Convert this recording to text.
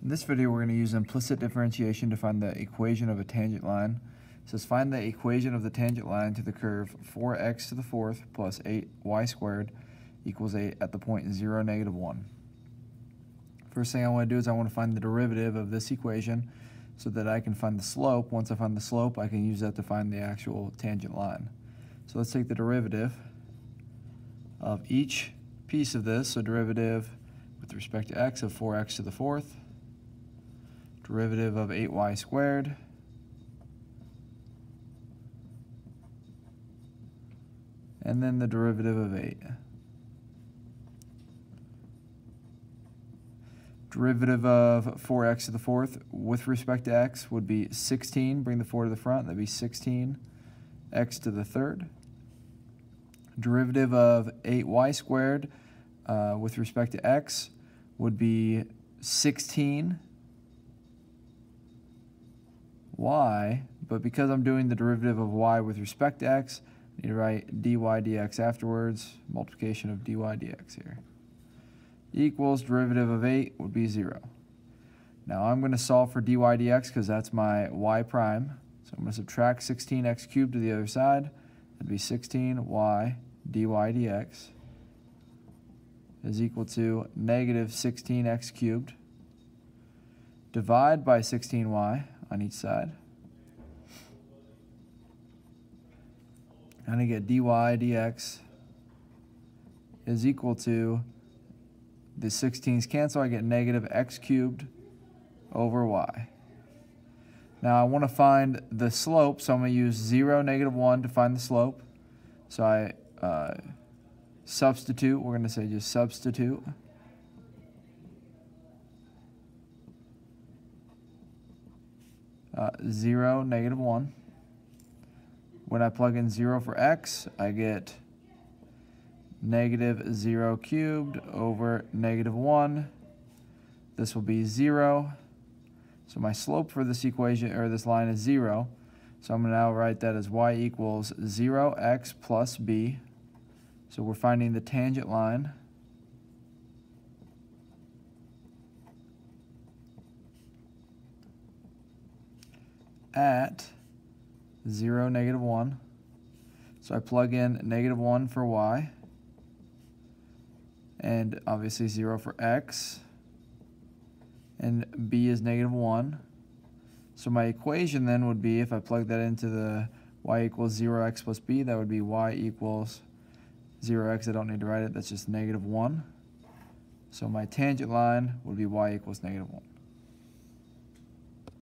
In this video, we're going to use implicit differentiation to find the equation of a tangent line. It says find the equation of the tangent line to the curve 4x to the fourth plus 8y squared equals 8 at the point 0, -1. First thing I want to do is I want to find the derivative of this equation so that I can find the slope. Once I find the slope, I can use that to find the actual tangent line. So let's take the derivative of each piece of this. So derivative with respect to x of 4x to the fourth, derivative of 8y squared, and then the derivative of 8. Derivative of 4x to the fourth with respect to x would be 16. Bring the 4 to the front. That'd be 16 x to the third. Derivative of 8y squared with respect to x would be 16 y, but because I'm doing the derivative of y with respect to x, I need to write dy dx afterwards, multiplication of dy dx here, equals derivative of 8 would be 0. Now I'm going to solve for dy dx because that's my y prime, so I'm going to subtract 16x cubed to the other side. That'd be 16y dy dx is equal to negative 16x cubed. Divide by 16y on each side. And I get dy dx is equal to, the 16's cancel, I get negative x cubed over y. Now I want to find the slope, so I'm going to use 0, -1 to find the slope. So I substitute, we're going to say just substitute. Zero, -1. When I plug in 0 for x, I get negative 0 cubed over -1. This will be 0. So my slope for this equation, or this line, is 0. So I'm going to now write that as y equals 0x plus b. So we're finding the tangent line at 0, -1. So I plug in -1 for y, and obviously 0 for x, and b is -1. So my equation then would be, if I plug that into the y equals 0x plus b, that would be y equals 0x, I don't need to write it, that's just -1. So my tangent line would be y equals -1.